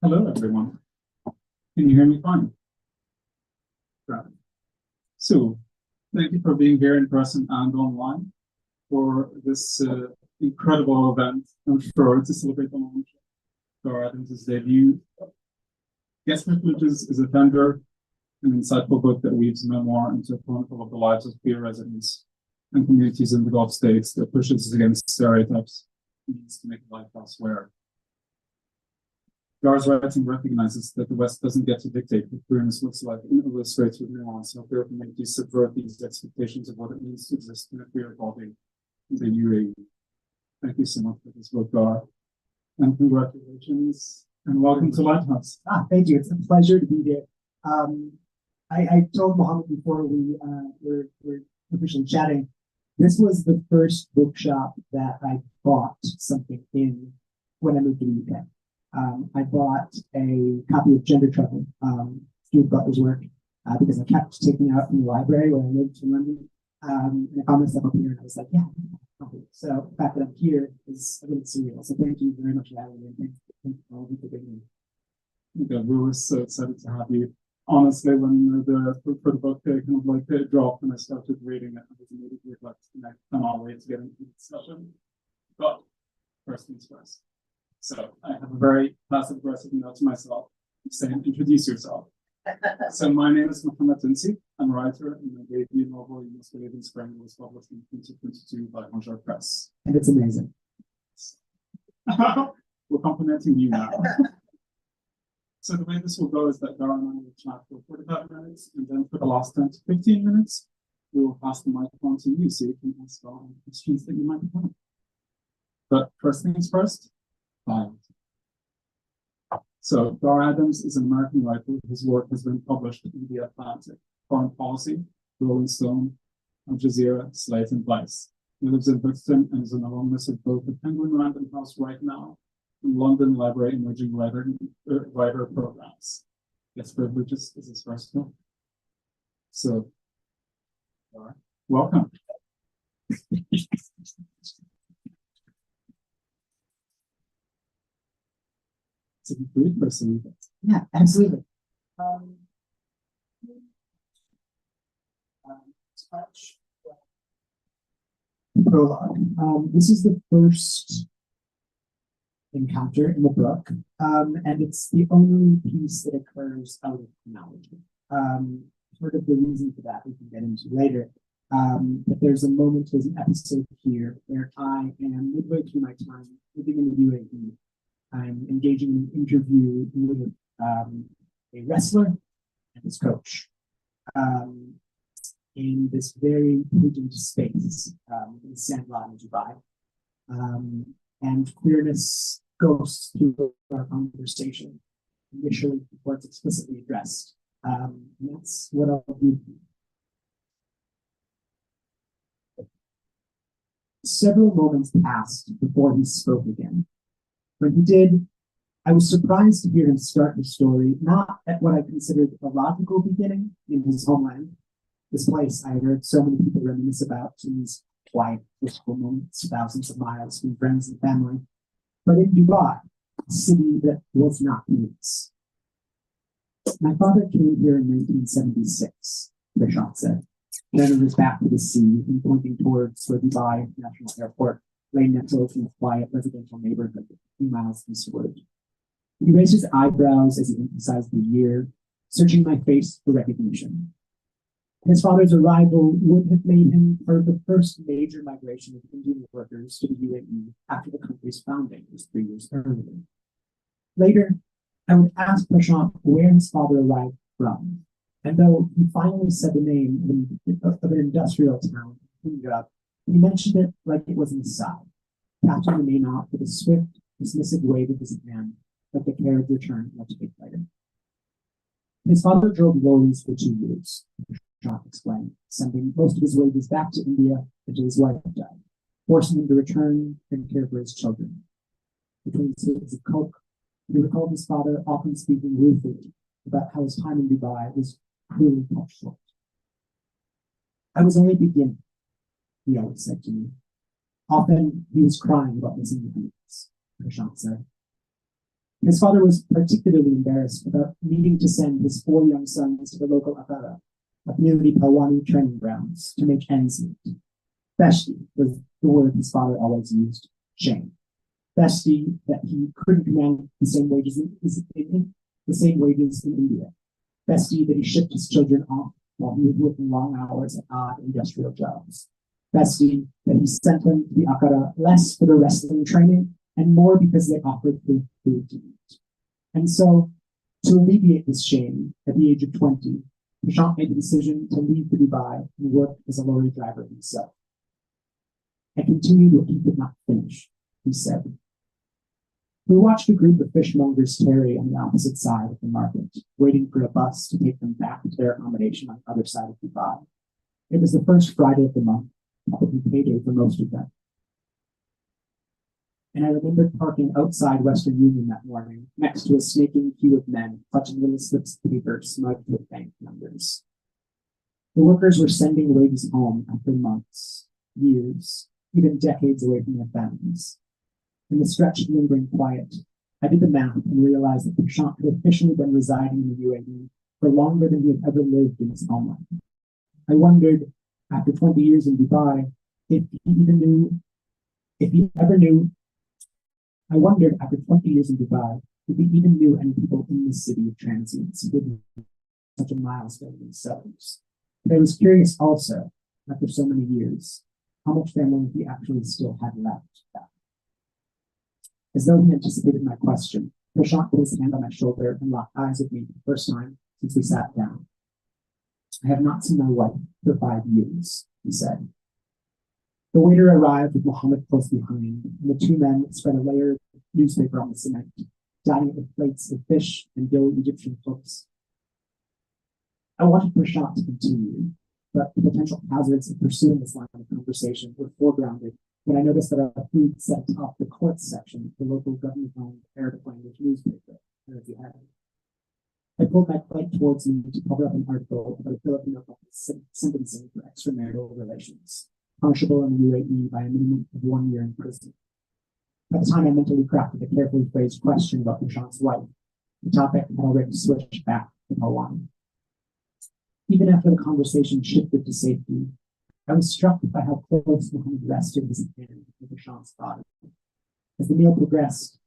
Hello, everyone. Can you hear me fine? Right. So, thank you for being here in person and online for this incredible event. I'm sure to celebrate the launch of Gaar Adams' debut. Guest Privileges is a tender and insightful book that weaves memoir into a chronicle of the lives of queer residents and communities in the Gulf states that pushes against stereotypes and needs to make life elsewhere. Gaar's writing recognizes that the West doesn't get to dictate what queerness looks like and illustrates with nuance how queer communities subvert these expectations of what it means to exist in a queer body in the UAE. Thank you so much for this book, Gaar, and congratulations, and welcome to Lighthouse. Thank you. It's a pleasure to be here. I told Mohammed before we were officially chatting, this was the first bookshop that I bought something in when I moved to the UK. I bought a copy of Gender Trouble, Stuart Butler's work, because I kept taking it out from the library when I lived in London. And I found myself up here and I was like, yeah. So the fact that I'm here is a little surreal. So thank you very much for having me. And thank you all for being here. Okay, we were so excited to have you. Honestly, when for the book kind of like it dropped and I started reading it, I was immediately like, I cannot wait to get into the discussion. But first things first. So I have a very passive aggressive note to myself saying, introduce yourself. So my name is Mohammed Tunsi. I'm a writer and my debut novel, You Must Believe in Spring, was published in 2022 by Bonjour Press. And it's amazing. We're complimenting you now. So the way this will go is that Gaar and I will chat for 45 minutes, and then for the last 10 to 15 minutes, we will pass the microphone to you so you can ask all the questions that you might have. But first things first, violence. So Gaar Adams is an American writer whose work has been published in The Atlantic, Foreign Policy, Rolling Stone, Al Jazeera, Slate, and Vice. He lives in Brixton and is an alumnus of both the Penguin Random House right now and London Library Emerging Writer Programs. Guest Privileges is his first book. So, welcome. It's a great person. Yeah, absolutely. Prologue. This is the first encounter in the book, and it's the only piece that occurs out of chronology. Sort of the reason for that we can get into later. But there's an episode here where I am midway through my time living in the UAE. I'm engaging in an interview with a wrestler and his coach in this very potent space in Sandlot in Dubai. And queerness goes through our conversation initially before it's explicitly addressed. And that's what I'll do. Several moments passed before he spoke again. When he did, I was surprised to hear him start the story, not at what I considered a logical beginning in his homeland, this place I heard so many people reminisce about in these quiet, wistful moments, thousands of miles from friends and family, but in Dubai, a city that was not his. My father came here in 1976, Prashant said. Then on his back to the sea and pointing towards where Dubai International Airport lay nestled in a quiet residential neighborhood a few miles eastward. He raised his eyebrows as he emphasized the year, searching my face for recognition. His father's arrival would have made him part of the first major migration of Indian workers to the UAE after the country's founding was 3 years earlier. Later, I would ask Prashant where his father arrived from, and though he finally said the name of an industrial town, Punjab, he mentioned it like it was an aside, catching the name out with a swift, dismissive wave of his hand, like the carriage returned much later. His father drove lorries for 2 years, Prashant explained, sending most of his wages back to India until his wife died, forcing him to return and care for his children. Between sips of coke, he recalled his father often speaking ruefully about how his time in Dubai was cruelly cut short. I was only beginning, he always said to me. Often he was crying about missing the beats, Prashant said. His father was particularly embarrassed about needing to send his 4 young sons to the local akara, a community Pawani training grounds, to make ends meet. Beshti was the word his father always used, shame. Beshti that he couldn't command the same wages in India. Beshti that he shipped his children off while he was working long hours at odd industrial jobs. Beshti that he sent them to the akara less for the wrestling training and more because they offered food to eat. And so, to alleviate this shame, at the age of 20, Prashant made the decision to leave for Dubai and work as a lorry driver himself. I continued what he could not finish, he said. We watched a group of fishmongers tarry on the opposite side of the market, waiting for a bus to take them back to their accommodation on the other side of Dubai. It was the first Friday of the month, probably payday for most of them. And I remembered parking outside Western Union that morning, next to a snaking queue of men clutching little slips of paper smudged with bank numbers. The workers were sending wages home after months, years, even decades away from their families. In the stretch of lingering quiet, I did the math and realized that Prashant had officially been residing in the UAE for longer than he had ever lived in his homeland. I wondered, after 20 years in Dubai, I wondered after 20 years in Dubai, if he even knew any people in this city of transients who would be such a milestone themselves. But I was curious also, after so many years, how much family he actually still had left back. As though he anticipated my question, Prashant put his hand on my shoulder and locked eyes with me for the first time since we sat down. I have not seen my wife for 5 years, he said. The waiter arrived with Mohammed close behind, and the 2 men spread a layer of newspaper on the cement, dining with plates of fish and doughy Egyptian cooks. I wanted Prashant to continue, but the potential hazards of pursuing this line of conversation were foregrounded when I noticed that our food sat atop the courts section of the local government-owned Arabic language newspaper, Arabic Head. I pulled my plate towards me to cover up an article about a Filipino couple sentencing for extramarital relations, punishable in the UAE by a minimum of 1 year in prison. At the time, I mentally crafted a carefully phrased question about Prashant's wife. The topic had already switched back to Hawaii. Even after the conversation shifted to safety, I was struck by how close Mohammed rested his hand to Prashant's body. As the meal progressed,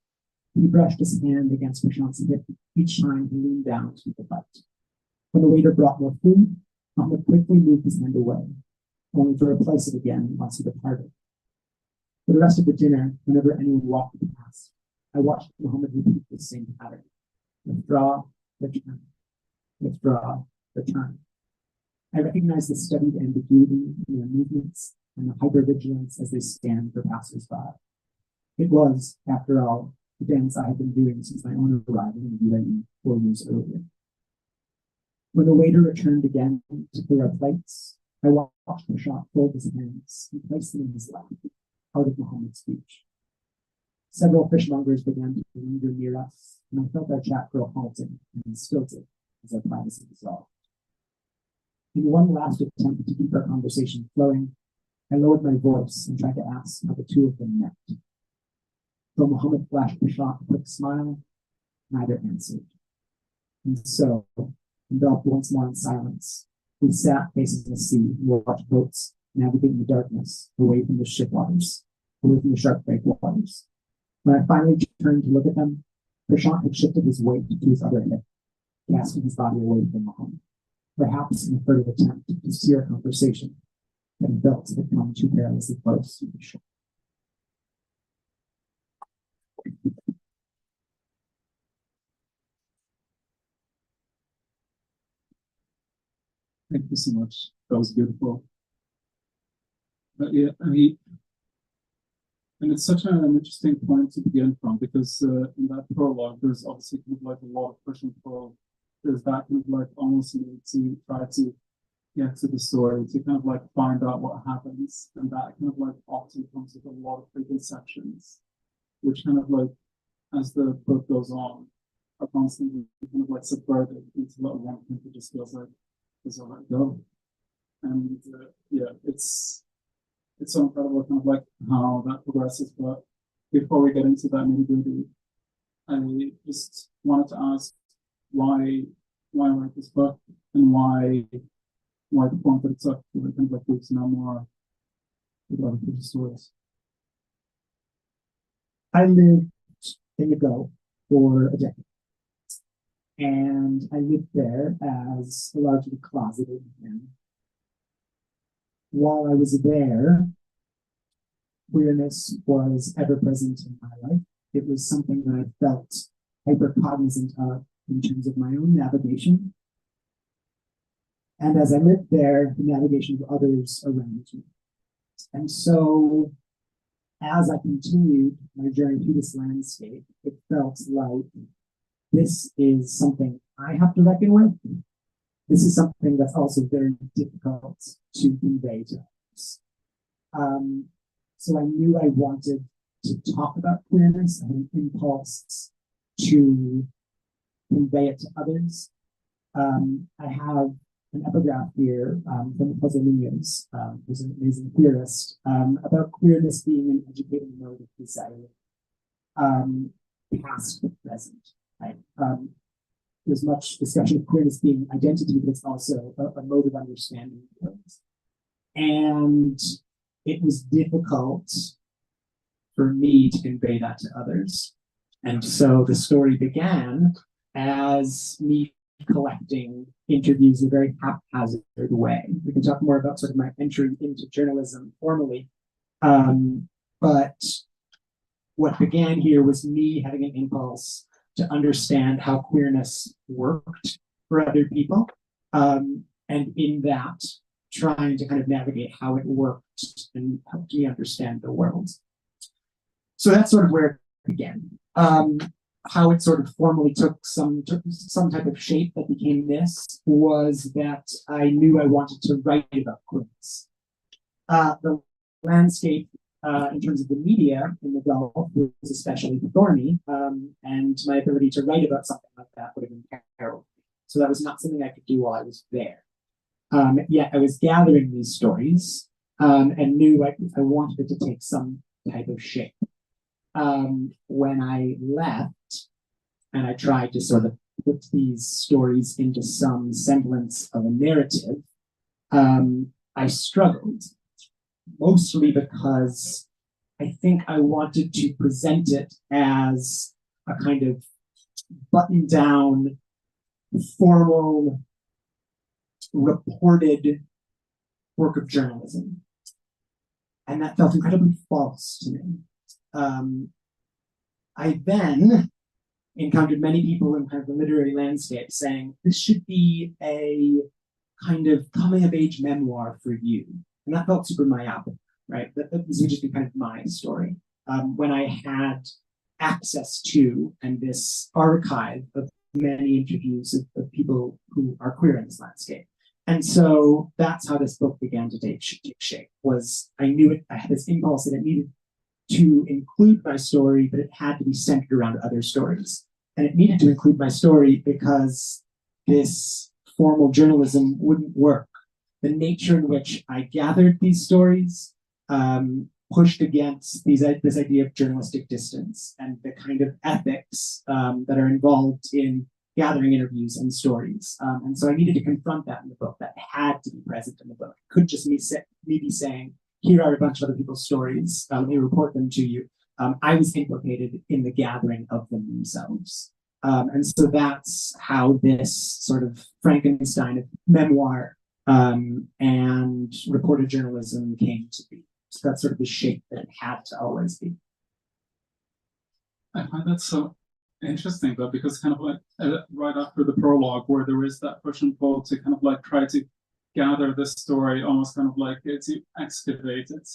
he brushed his hand against Prashant's hip each time he leaned down to the bite. When the waiter brought more food, Mohammed quickly moved his hand away, only to replace it again once he departed. For the rest of the dinner, whenever anyone walked past, I watched Mohammed repeat the same pattern. Withdraw, return. Withdraw, return. I recognized the studied ambiguity in their movements and the hypervigilance as they scanned for passers-by. It was, after all, the dance I had been doing since my own arrival in the UAE 4 years earlier. When the waiter returned again to clear our plates, I watched Prashant fold his hands and place them in his lap, out of Mohammed's speech. Several fishmongers began to linger near us, and I felt our chat grow halting and stilted as our privacy dissolved. In one last attempt to keep our conversation flowing, I lowered my voice and tried to ask how the 2 of them met. Though Mohammed flashed Prashant a quick smile, neither answered. And so, enveloped once more in silence, we sat facing the sea and watched boats navigating the darkness away from the ship waters, away from the sharp breakwaters. When I finally turned to look at them, Prashant had shifted his weight to his other hip, casting his body away from Mohammed, perhaps in a further attempt to steer a conversation that he felt had come too perilously close to the shore. Thank you so much. That was beautiful. But yeah, I mean, and it's such an interesting point to begin from because in that prologue, there's obviously kind of like a lot of push and pull. There's that kind of like almost need to try to get to the story, to kind of like find out what happens. And that kind of like often comes with a lot of preconceptions, which kind of like, as the book goes on, are constantly kind of like subverted into what one thing that just feels like is all right go. And yeah, it's so incredible kind of like how that progresses. But before we get into that nitty-gritty, I just wanted to ask why write this book and why the point that it's up to kind of like this memoir with other people's stories. I lived in the Gulf for a decade, and I lived there as a largely closeted man. While I was there, queerness was ever present in my life. It was something that I felt hyper cognizant of in terms of my own navigation. And as I lived there, the navigation of others around me. And so, as I continued my journey through this landscape, it felt like this is something I have to reckon with. This is something that's also very difficult to convey to others. So I knew I wanted to talk about queerness. I had an impulse to convey it to others. I have an epigraph here from the Pasolinios, who's an amazing queerist, about queerness being an educating mode of desire, past and present. Right? There's much discussion of queerness being identity, but it's also a mode of understanding things. And it was difficult for me to convey that to others. And so the story began as me collecting interviews in a very haphazard way. We can talk more about sort of my entry into journalism formally. But what began here was me having an impulse to understand how queerness worked for other people. And in that, trying to kind of navigate how it worked and helped me understand the world. So that's sort of where it began. How it sort of formally took some type of shape that became this was that I knew I wanted to write about queerness. The landscape in terms of the media in the Gulf was especially thorny, and my ability to write about something like that would have been terrible. So that was not something I could do while I was there. Yet I was gathering these stories and knew I wanted it to take some type of shape. When I left and I tried to sort of put these stories into some semblance of a narrative, I struggled, mostly because I think I wanted to present it as a kind of buttoned down, formal, reported work of journalism. And that felt incredibly false to me. I then encountered many people in kind of the literary landscape saying, this should be a kind of coming of age memoir for you. And that felt super myopic, right? That this would just be kind of my story. When I had access to and this archive of many interviews of people who are queer in this landscape. And so that's how this book began to take shape. Was I knew it, I had this impulse that it needed to include my story, but it had to be centered around other stories. And it needed to include my story because this formal journalism wouldn't work. The nature in which I gathered these stories pushed against this idea of journalistic distance and the kind of ethics that are involved in gathering interviews and stories. And so I needed to confront that in the book. That had to be present in the book. It couldn't just me be saying, here are a bunch of other people's stories, let me report them to you. I was implicated in the gathering of them themselves. And so that's how this sort of Frankenstein of memoir and reported journalism came to be. So that's sort of the shape that it had to always be. I find that so interesting though, because kind of like right after the prologue where there is that push and pull to kind of like try to gather this story, almost kind of like to excavate it.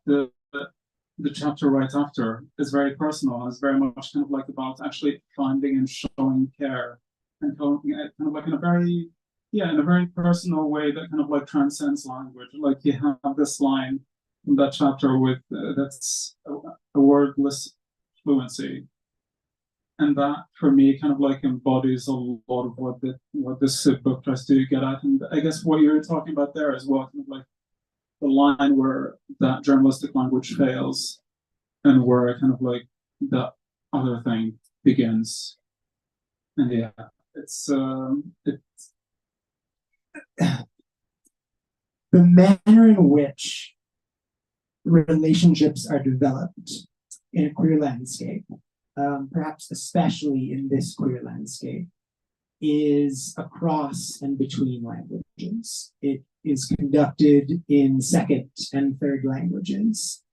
The chapter right after is very personal and is very much kind of like about actually finding and showing care and kind of like in a very personal way that kind of like transcends language. Like you have this line from that chapter with that's a wordless fluency. And that for me kind of like embodies a lot of what this book tries to get at. And I guess what you're talking about there as well, kind of like the line where that journalistic language fails and where kind of like the other thing begins. And yeah, it's the manner in which relationships are developed in a queer landscape, perhaps especially in this queer landscape, is across and between languages. It is conducted in second and third languages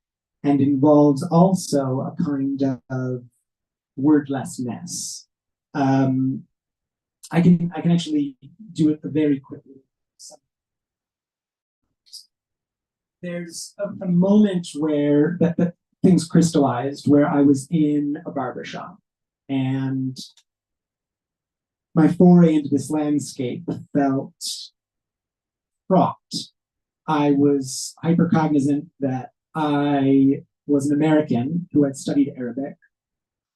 and involves also a kind of wordlessness. I can actually do it very quickly. There's a moment where that things crystallized where I was in a barbershop and my foray into this landscape felt fraught. I was hyper cognizant that I was an American who had studied Arabic,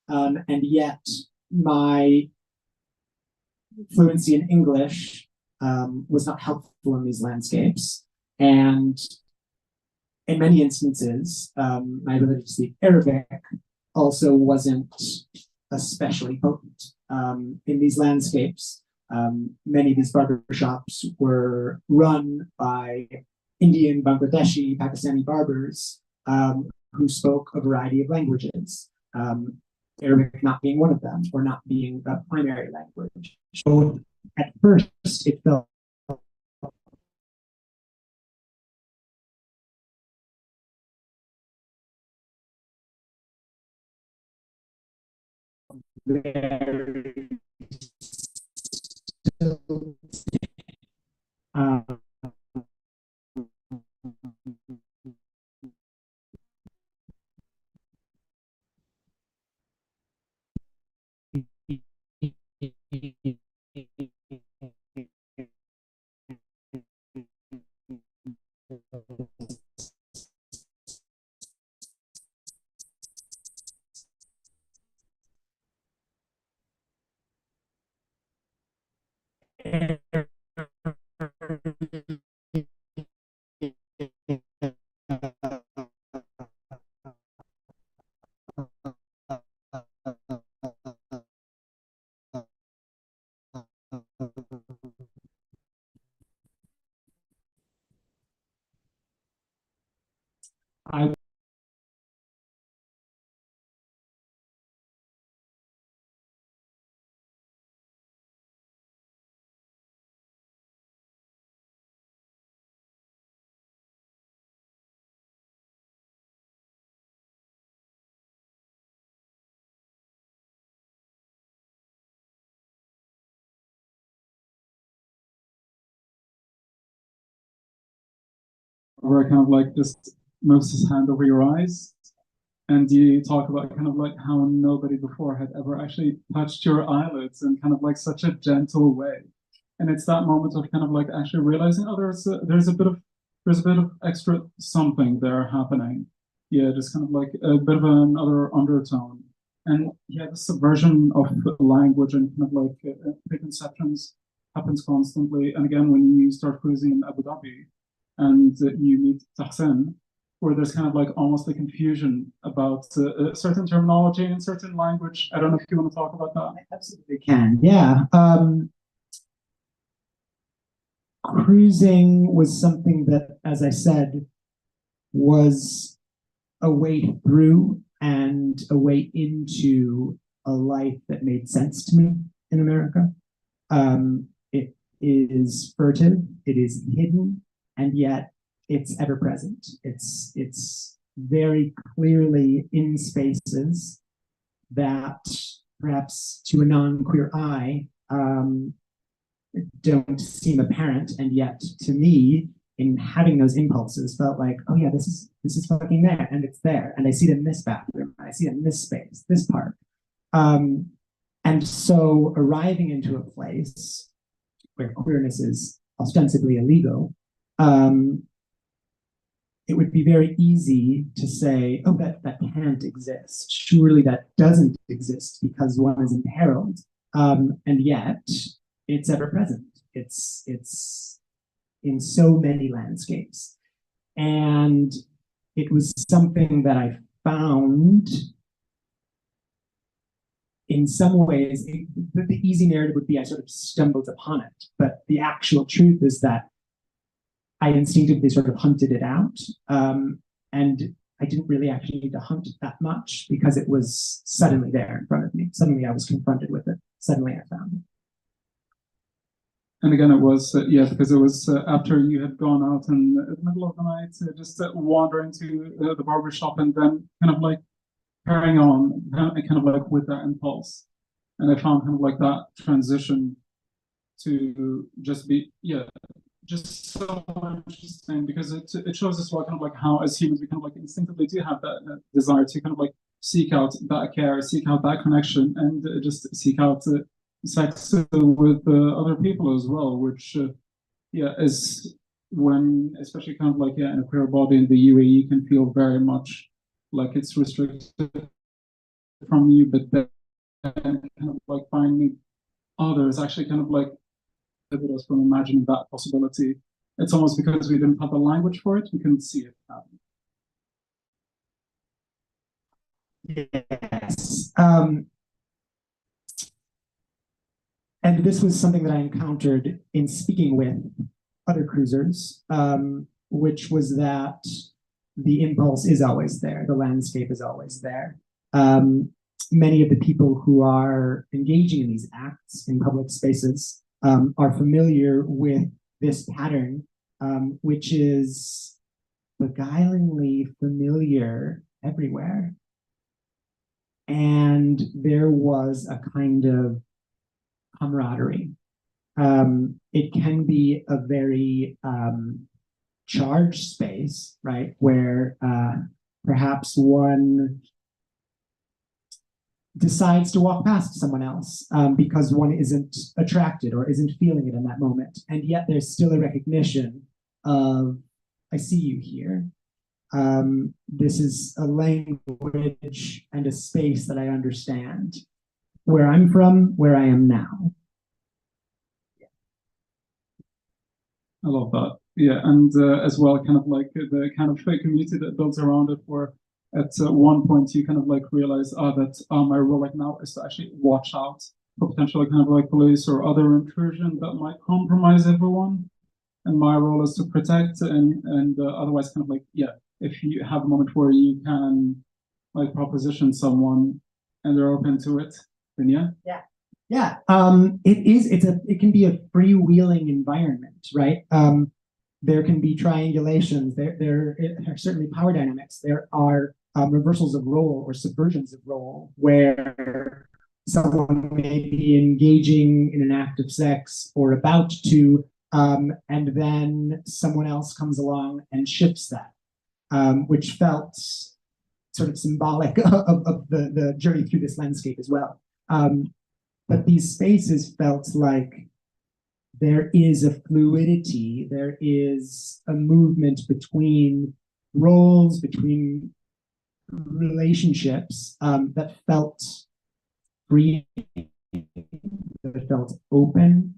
and yet my fluency in English was not helpful in these landscapes. And in many instances, my ability to speak Arabic also wasn't especially potent. In these landscapes, many of these barbershops were run by Indian, Bangladeshi, Pakistani barbers who spoke a variety of languages, Arabic not being one of them, or not being a primary language. So at first, it felt very uh, I where kind of like just moves his hand over your eyes, and you talk about kind of like how nobody before had ever actually touched your eyelids in kind of like such a gentle way. And it's that moment of kind of like actually realizing, oh, there's a bit of extra something there happening. Yeah, just kind of like a bit of another undertone. And yeah, the subversion of the language and kind of like preconceptions happens constantly. And again, when you start cruising in Abu Dhabi and you meet Tahsin, where there's kind of like almost a confusion about certain terminology and certain language. I don't know if you want to talk about that. I absolutely can. Yeah. Cruising was something that, as I said, was a way through and a way into a life that made sense to me in America. It is furtive, it is hidden, and yet it's ever present. It's very clearly in spaces that perhaps to a non-queer eye don't seem apparent, and yet to me, in having those impulses, felt like, oh yeah, this is fucking there, and it's there, and I see it in this bathroom, I see it in this space, this park, and so arriving into a place where queerness is ostensibly illegal, it would be very easy to say, oh, that can't exist. Surely that doesn't exist because one is imperiled. And yet it's ever present. It's in so many landscapes. And it was something that I found in some ways, the easy narrative would be I sort of stumbled upon it, but the actual truth is that I instinctively sort of hunted it out, and I didn't really actually need to hunt it that much because it was suddenly there in front of me. Suddenly I was confronted with it. Suddenly I found it. And again, it was, yeah, because it was after you had gone out in the middle of the night, just wandering to the barber shop and then kind of like carrying on, kind of like with that impulse. And I found kind of like that transition to just be, yeah, just so interesting because it shows us what kind of like how as humans we kind of like instinctively do have that desire to kind of like seek out that care, seek out that connection, and just seek out sex with other people as well, which yeah is when especially kind of like yeah in a queer body in the UAE can feel very much like it's restricted from you, but then kind of like finding others actually kind of like prohibit us from imagining that possibility. It's almost because we didn't have the language for it, we couldn't see it happen. Yes. And this was something that I encountered in speaking with other cruisers, which was that the impulse is always there, the landscape is always there. Many of the people who are engaging in these acts in public spaces are familiar with this pattern, which is beguilingly familiar everywhere. And there was a kind of camaraderie. It can be a very charged space, right? Where perhaps one decides to walk past someone else because one isn't attracted or isn't feeling it in that moment. And yet there's still a recognition of, I see you here. This is a language and a space that I understand. Where I'm from, where I am now. I love that. Yeah, and as well, kind of like the kind of community that builds around it, where at one point you kind of like realize, that my role right now is to actually watch out for potentially kind of like police or other intrusion that might compromise everyone, and my role is to protect and otherwise kind of like yeah, if you have a moment where you can like proposition someone and they're open to it, then yeah. Yeah. Yeah, it can be a freewheeling environment, right? There can be triangulations, there are certainly power dynamics, there are reversals of role or subversions of role where someone may be engaging in an act of sex or about to, and then someone else comes along and shifts that, which felt sort of symbolic of the journey through this landscape as well. But these spaces felt like there is a fluidity, there is a movement between roles, between relationships that felt free, that felt open,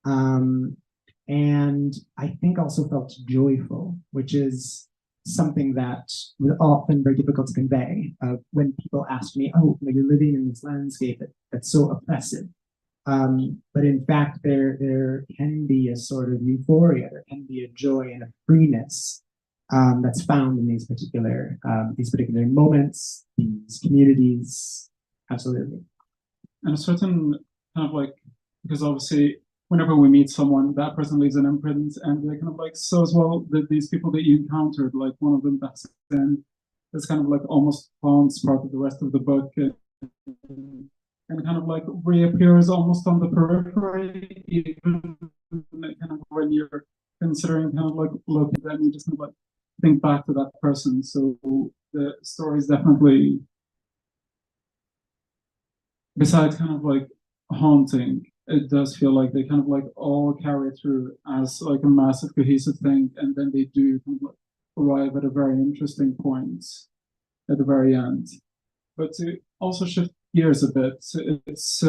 and I think also felt joyful, which is something that was often very difficult to convey when people ask me, oh, you're living in this landscape that's so oppressive. But in fact, there can be a sort of euphoria, there can be a joy and a freeness that's found in these particular moments, these communities. Absolutely. And a certain kind of like, because obviously whenever we meet someone, that person leaves an imprint, and they kind of like so as well that these people that you encountered, like one of them that's in this kind of like almost haunts part of the rest of the book, and kind of like reappears almost on the periphery, even kind of when you're considering kind of like look at them, you just kind of like think back to that person. So the story is definitely, besides kind of like haunting, it does feel like they kind of like all carry through as like a massive cohesive thing, and then they do kind of like arrive at a very interesting point at the very end. But to also shift gears a bit, it's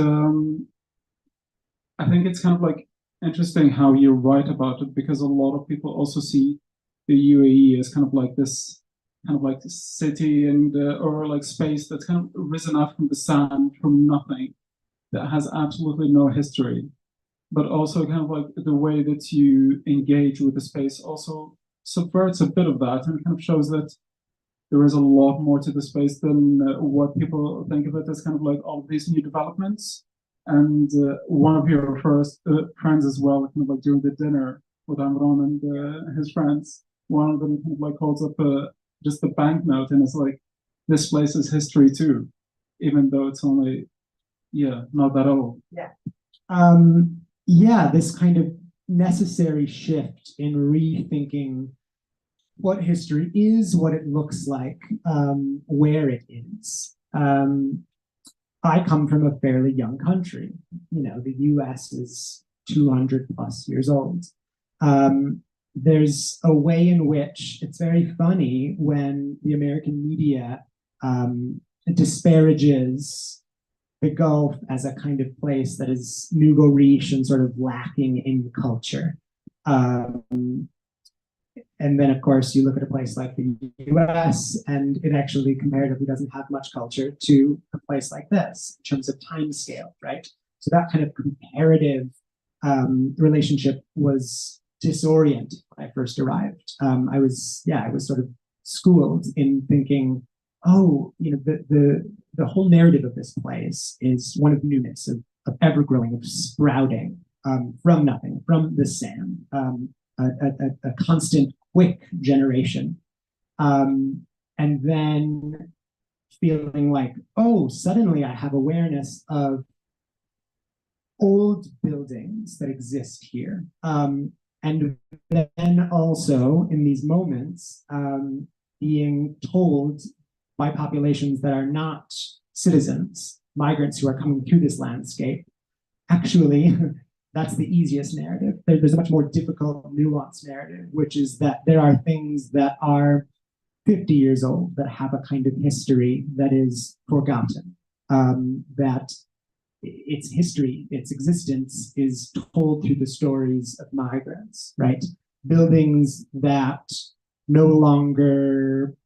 I think it's kind of like interesting how you're right about it, because a lot of people also see the UAE as kind of like this kind of like city and or like space that's kind of risen up from the sand from nothing, that has absolutely no history, but also kind of like the way that you engage with the space also subverts a bit of that and kind of shows that there is a lot more to the space than what people think of it as, kind of like all of these new developments. And one of your first friends as well, kind of like during the dinner with Amron and his friends, one of them kind of like holds up just the banknote and is like, this place is history too, even though it's only, yeah, not that old. Yeah. Yeah, this kind of necessary shift in rethinking what history is, what it looks like, where it is. I come from a fairly young country. You know, the US is 200 plus years old. There's a way in which it's very funny when the American media disparages the Gulf as a kind of place that is nouveau riche and sort of lacking in culture. And then, of course, you look at a place like the US, and it actually comparatively doesn't have much culture to a place like this in terms of time scale, right? So that kind of comparative relationship was disorienting when I first arrived. I was sort of schooled in thinking, oh, you know, the whole narrative of this place is one of newness, of ever growing, of sprouting from nothing, from the sand, a constant, quick generation. And then feeling like, oh, suddenly I have awareness of old buildings that exist here. And then also in these moments, being told by populations that are not citizens, migrants who are coming through this landscape, actually, that's the easiest narrative. There's a much more difficult, nuanced narrative, which is that there are things that are 50 years old that have a kind of history that is forgotten, that its history, its existence is told through the stories of migrants, right? Buildings that no longer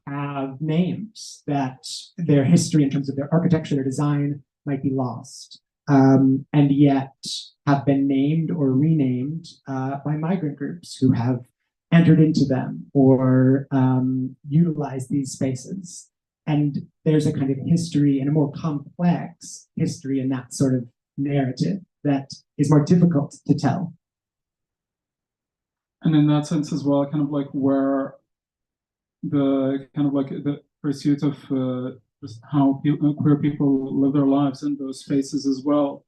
have names, that their history in terms of their architecture, their design might be lost, and yet have been named or renamed by migrant groups who have entered into them or utilized these spaces. And there's a kind of history and a more complex history in that sort of narrative that is more difficult to tell. And in that sense as well, kind of like where the kind of like the pursuit of just how queer people live their lives in those spaces as well,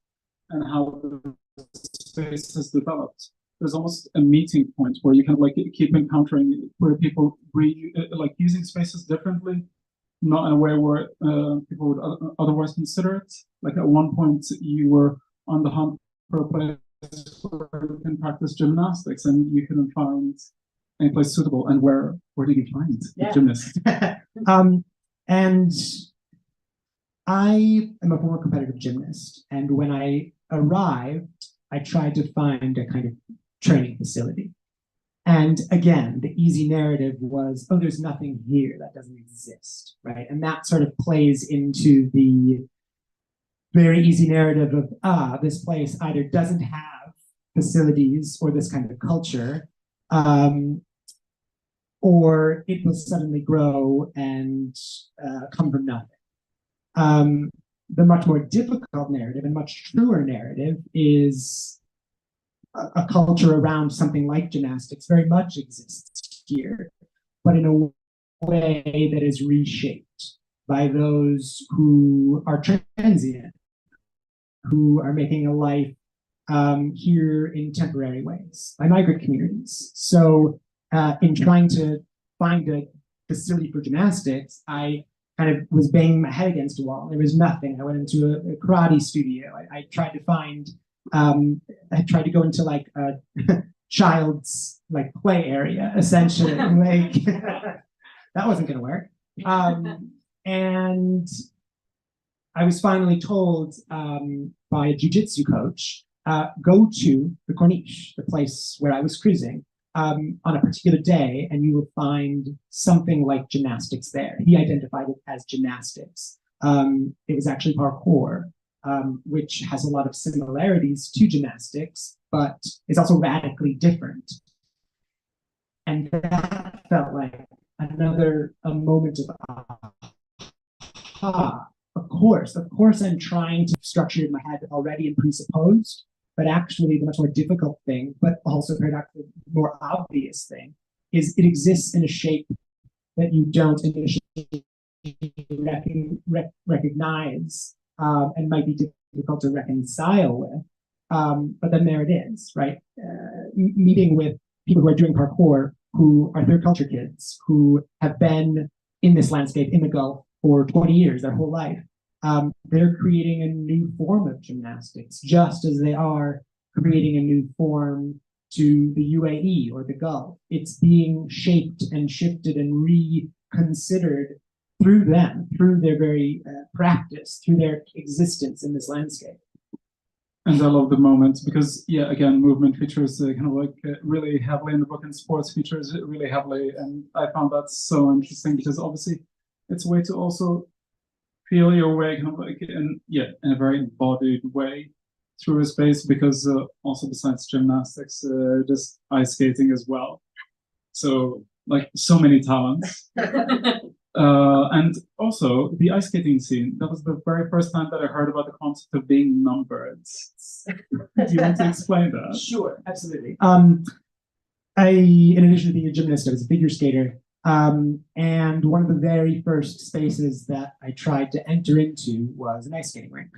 and how the space has developed. There's almost a meeting point where you kind of like keep encountering queer people like using spaces differently, not in a way where people would otherwise consider it. Like at one point, you were on the hunt for a place where you can practice gymnastics, and you couldn't find any place suitable. And where did you find the gymnast? And I am a former competitive gymnast, and when I arrived, I tried to find a kind of training facility. And again, the easy narrative was, oh, there's nothing here that doesn't exist, right? And that sort of plays into the very easy narrative of, this place either doesn't have facilities or this kind of culture, or it will suddenly grow and come from nothing. The much more difficult narrative and much truer narrative is a culture around something like gymnastics very much exists here, but in a way that is reshaped by those who are transient, who are making a life here in temporary ways, by migrant communities. So in trying to find a facility for gymnastics, I kind of was banging my head against a wall. There was nothing. I went into a karate studio. I tried to find, I tried to go into like a child's like play area, essentially. Like that wasn't going to work. And I was finally told by a jujitsu coach, go to the Corniche, the place where I was cruising, on a particular day, and you will find something like gymnastics there. He identified it as gymnastics. It was actually parkour, which has a lot of similarities to gymnastics, but is also radically different. And that felt like another a moment of aha. Of course, I'm trying to structure in my head already and presupposed, but actually the much more difficult thing, but also paradoxically more obvious thing, is it exists in a shape that you don't initially recognize and might be difficult to reconcile with. But then there it is, right? Meeting with people who are doing parkour, who are third culture kids, who have been in this landscape in the Gulf for 20 years, their whole life. They're creating a new form of gymnastics, just as they are creating a new form to the UAE or the Gulf. It's being shaped and shifted and reconsidered through them, through their very practice, through their existence in this landscape. And I love the moment because, yeah, again, movement features kind of like really heavily in the book, and sports features really heavily. And I found that so interesting because obviously it's a way to also feel your way kind of like in a very embodied way through a space, because also besides gymnastics, just ice skating as well. So like so many talents. And also the ice skating scene, that was the very first time that I heard about the concept of being numbered. Do you want to explain that? Sure, absolutely. In addition to being a gymnast, I was a figure skater. And one of the very first spaces that I tried to enter into was an ice skating rink.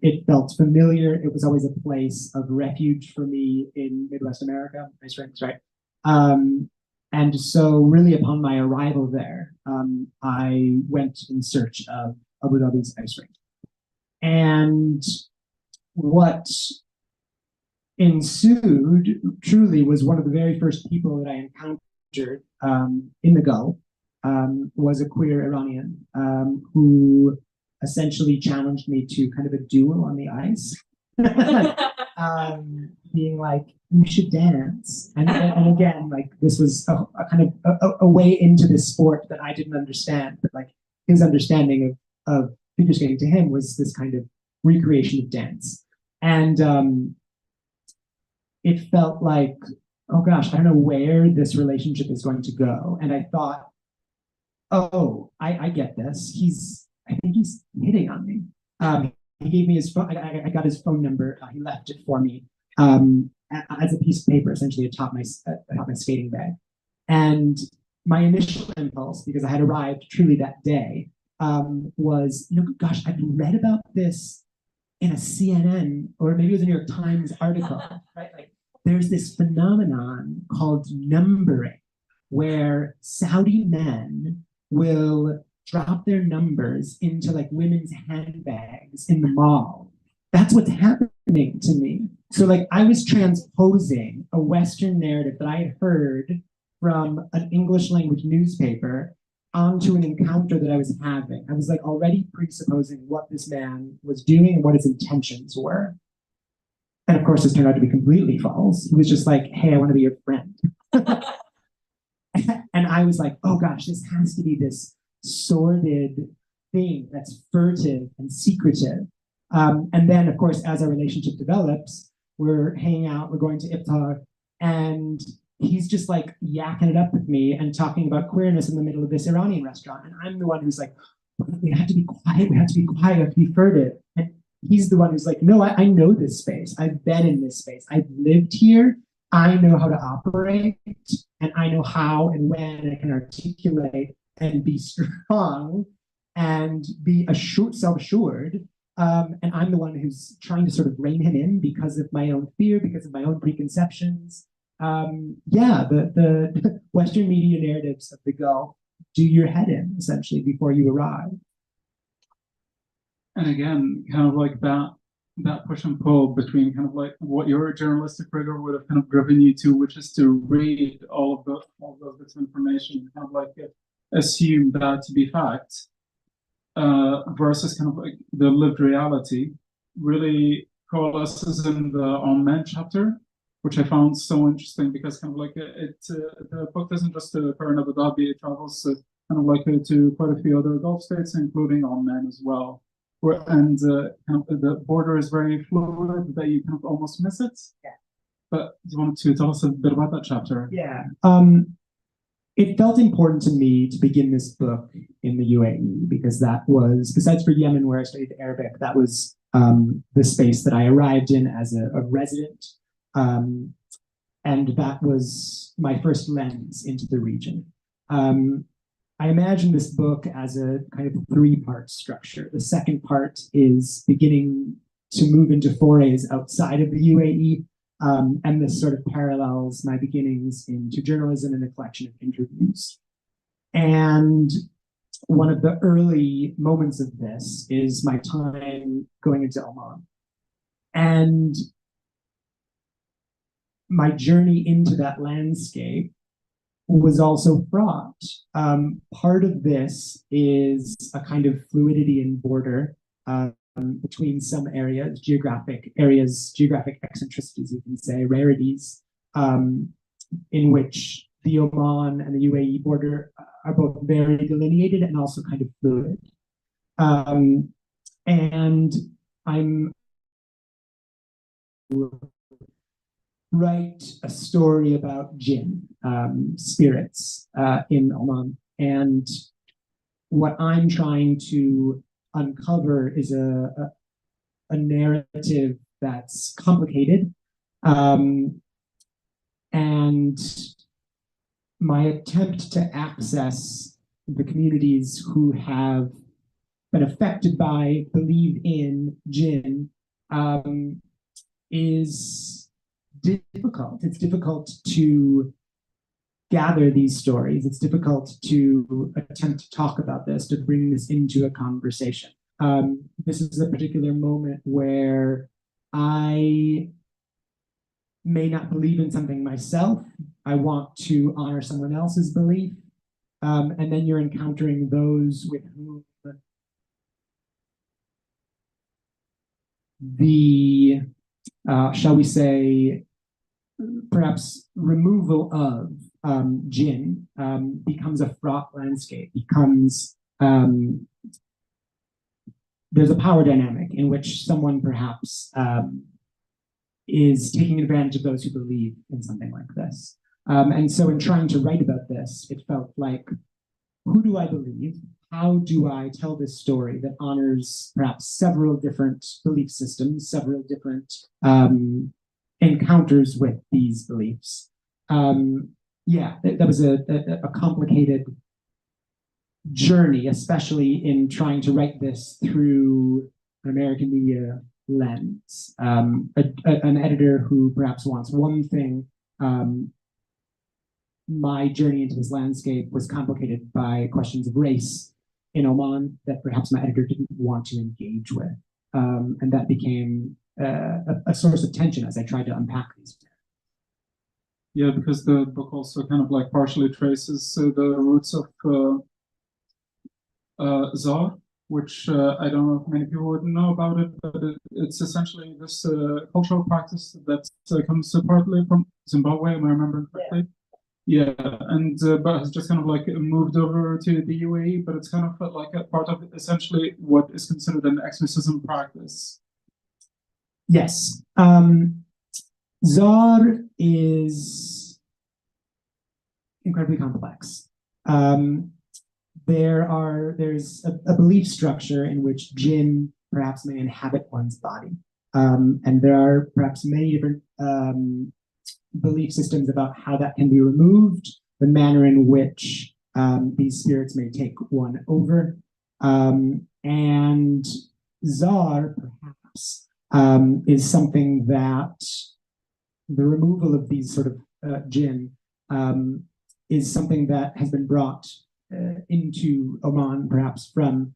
It felt familiar. It was always a place of refuge for me in Midwest America, ice rinks, right? And so really upon my arrival there, I went in search of Abu Dhabi's ice rink. And what ensued truly was one of the very first people that I encountered in the Gulf was a queer Iranian who essentially challenged me to kind of a duel on the ice. Being like, you should dance. And again, like this was a kind of a way into this sport that I didn't understand, but like his understanding of figure skating to him was this kind of recreation of dance. And it felt like, oh gosh, I don't know where this relationship is going to go. And I thought, oh, I get this. I think he's hitting on me. He gave me his phone. I got his phone number. He left it for me as a piece of paper, essentially atop my skating bag. And my initial impulse, because I had arrived truly that day, was, gosh, I've read about this in a CNN or maybe it was a New York Times article, right? Like there's this phenomenon called numbering, where Saudi men will drop their numbers into like women's handbags in the mall. That's what's happening to me. So like I was transposing a Western narrative that I had heard from an English language newspaper onto an encounter that I was having. I was like already presupposing what this man was doing and what his intentions were. And of course, this turned out to be completely false. He was just like, hey, I want to be your friend. And I was like, oh gosh, this has to be this sordid thing that's furtive and secretive. And then, of course, as our relationship develops, we're hanging out, we're going to iftar, and he's just like yakking it up with me and talking about queerness in the middle of this Iranian restaurant. And I'm the one who's like, we have to be quiet, we have to be quiet, we have to be furtive. And he's the one who's like, no, I know this space. I've been in this space. I've lived here. I know how to operate, and I know how and when I can articulate and be strong and be self-assured. And I'm the one who's trying to sort of rein him in because of my own fear, because of my own preconceptions. The Western media narratives of the Gulf do your head in, essentially, before you arrive. And again, kind of like that push and pull between kind of like what your journalistic rigor would have kind of driven you to, which is to read all of those bits of information, kind of like assume that to be fact, versus kind of like the lived reality, really coalesces in the On Men chapter, which I found so interesting because kind of like the book doesn't just occur in Abu Dhabi, it travels kind of like to quite a few other Gulf states, including Oman as well. And kind of the border is very fluid that you kind of almost miss it. Yeah. But do you want to tell us a bit about that chapter? Yeah. It felt important to me to begin this book in the UAE because that was, besides for Yemen, where I studied Arabic, that was the space that I arrived in as a resident. And that was my first lens into the region. I imagine this book as a kind of three-part structure. The second part is beginning to move into forays outside of the UAE. And this sort of parallels my beginnings into journalism and the collection of interviews. And one of the early moments of this is my time going into Oman. And my journey into that landscape was also fraught. Part of this is a kind of fluidity in border between some areas, geographic eccentricities, you can say, rarities, in which the Oman and the UAE border are both very delineated and also kind of fluid. And I'm write a story about jinn, spirits in Oman. And what I'm trying to uncover is a narrative that's complicated. And my attempt to access the communities who have been affected by, believe in jinn, is difficult. It's difficult to gather these stories. It's difficult to attempt to talk about this, to bring this into a conversation. This is a particular moment where I may not believe in something myself. I want to honor someone else's belief. And then you're encountering those with whom the, shall we say, perhaps removal of jinn becomes a fraught landscape, becomes, there's a power dynamic in which someone perhaps is taking advantage of those who believe in something like this. And so in trying to write about this, it felt like, who do I believe? How do I tell this story that honors perhaps several different belief systems, several different encounters with these beliefs? Yeah, that was a complicated journey, especially in trying to write this through an American media lens. An editor who perhaps wants one thing, my journey into this landscape was complicated by questions of race in Oman that perhaps my editor didn't want to engage with. And that became a source of tension as I tried to unpack these. Yeah, because the book also kind of like partially traces the roots of Gaar, which I don't know if many people would know about it, but it's essentially this cultural practice that comes partly from Zimbabwe, am I remembering correctly? Yeah, and but has just kind of like moved over to the UAE, but it's kind of like a part of essentially what is considered an exorcism practice. Yes. Gaar is incredibly complex. There's a belief structure in which jinn perhaps may inhabit one's body. And there are perhaps many different belief systems about how that can be removed, the manner in which these spirits may take one over. And Gaar, perhaps, is something that the removal of these sort of jinn is something that has been brought into Oman, perhaps from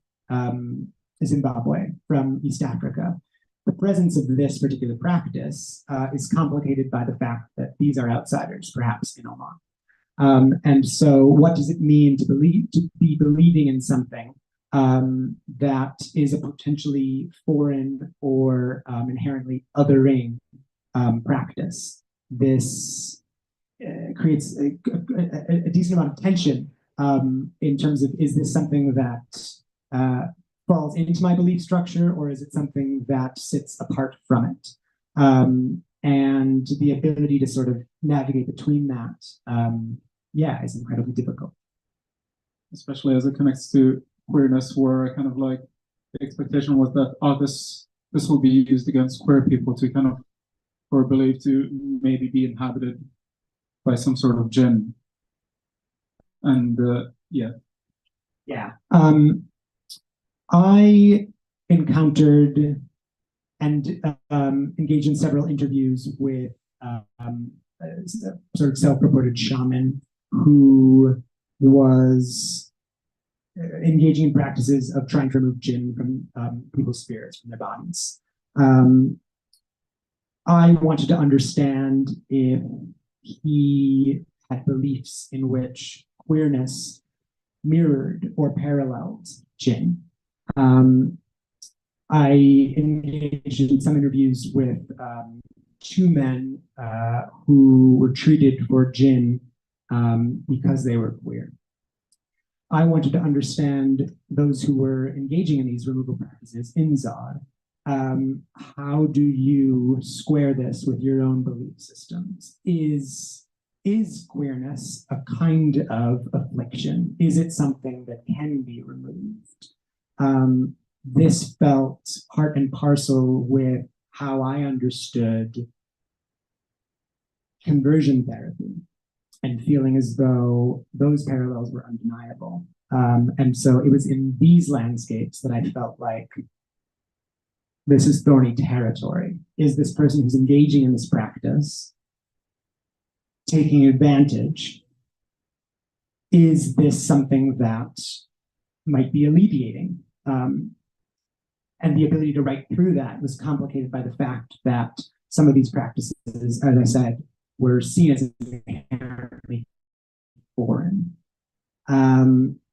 Zimbabwe, from East Africa. The presence of this particular practice is complicated by the fact that these are outsiders, perhaps in Oman. And so what does it mean to be believing in something that is a potentially foreign or inherently othering practice this creates a decent amount of tension in terms of, is this something that falls into my belief structure, or is it something that sits apart from it? And the ability to sort of navigate between that, yeah, is incredibly difficult. Especially as it connects to queerness, where kind of like the expectation was that, oh, this will be used against queer people to kind of, or believed to maybe be inhabited by some sort of jinn. And yeah. Yeah. I encountered and engaged in several interviews with a sort of self-reported shaman who was engaging in practices of trying to remove jinn from people's spirits, from their bodies. I wanted to understand if he had beliefs in which queerness mirrored or paralleled jinn. I engaged in some interviews with two men who were treated for jinn because they were queer. I wanted to understand those who were engaging in these removal practices in Gaar. How do you square this with your own belief systems? Is queerness a kind of affliction? Is it something that can be removed? This felt part and parcel with how I understood conversion therapy, and feeling as though those parallels were undeniable. And so it was in these landscapes that I felt like this is thorny territory. Is this person who's engaging in this practice taking advantage? Is this something that might be alleviating? And the ability to write through that was complicated by the fact that some of these practices, as I said, were seen as inherently foreign,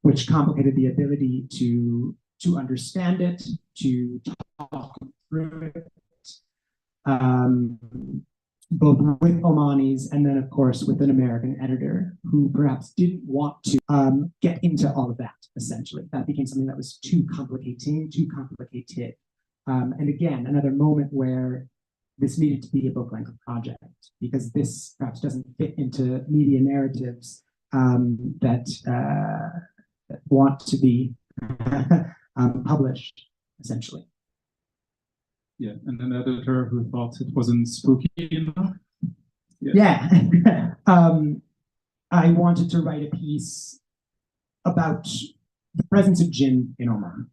which complicated the ability to understand it, to talk through it, both with Omanis and then, of course, with an American editor who perhaps didn't want to get into all of that, essentially. That became something that was too complicated. And again, another moment where this needed to be a book-length project, because this perhaps doesn't fit into media narratives that want to be published, essentially. Yeah, and an editor who thought it wasn't spooky enough. Yeah. I wanted to write a piece about the presence of jinn in Oman,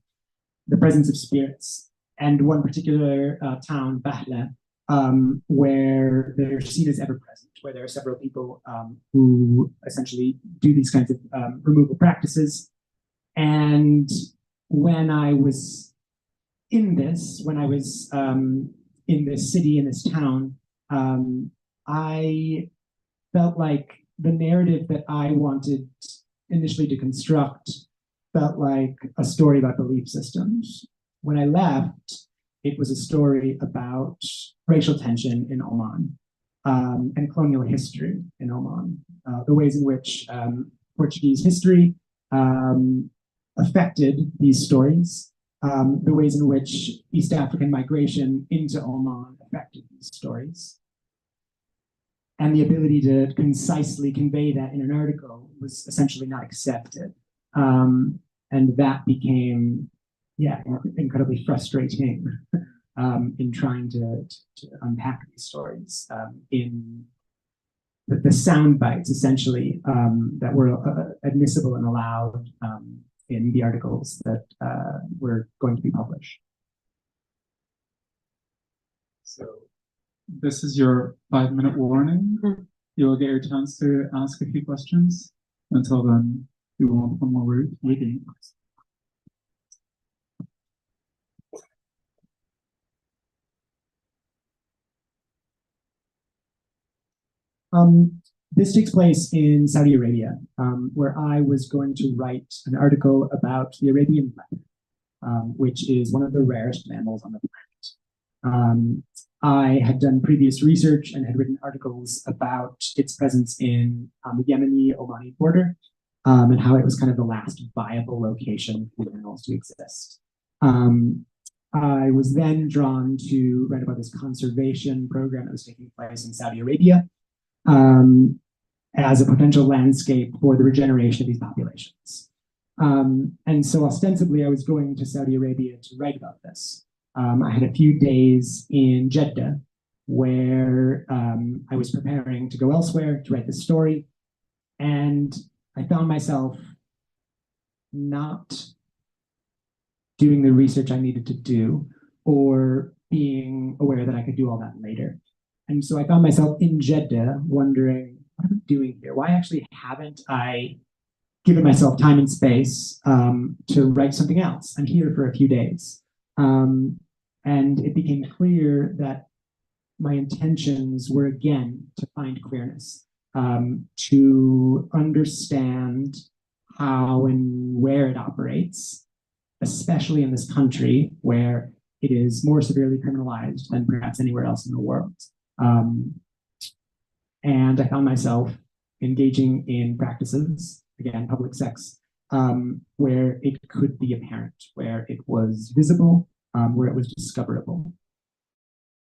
the presence of spirits, and one particular town, Bahla, where they're seen as ever present, where there are several people who essentially do these kinds of removal practices. And when I was in this, in this city, in this town, I felt like the narrative that I wanted initially to construct felt like a story about belief systems. When I left, it was a story about racial tension in Oman and colonial history in Oman, the ways in which Portuguese history affected these stories, the ways in which East African migration into Oman affected these stories. And the ability to concisely convey that in an article was essentially not accepted. And that became, yeah, incredibly frustrating in trying to unpack these stories in the sound bites, essentially, that were admissible and allowed in the articles that were going to be published. So this is your 5-minute warning. You'll get your chance to ask a few questions. Until then, we want one more reading. This takes place in Saudi Arabia, where I was going to write an article about the Arabian leopard, which is one of the rarest mammals on the planet. I had done previous research and had written articles about its presence in the Yemeni-Omani border, and how it was kind of the last viable location for minerals to exist. I was then drawn to write about this conservation program that was taking place in Saudi Arabia as a potential landscape for the regeneration of these populations. And so ostensibly, I was going to Saudi Arabia to write about this. I had a few days in Jeddah where I was preparing to go elsewhere to write this story. And I found myself not doing the research I needed to do, or being aware that I could do all that later. And so I found myself in Jeddah wondering, what am I doing here? Why actually haven't I given myself time and space to write something else? I'm here for a few days. And it became clear that my intentions were again to find queerness, to understand how and where it operates, especially in this country where it is more severely criminalized than perhaps anywhere else in the world. And I found myself engaging in practices, again, public sex, where it could be apparent, where it was visible, where it was discoverable.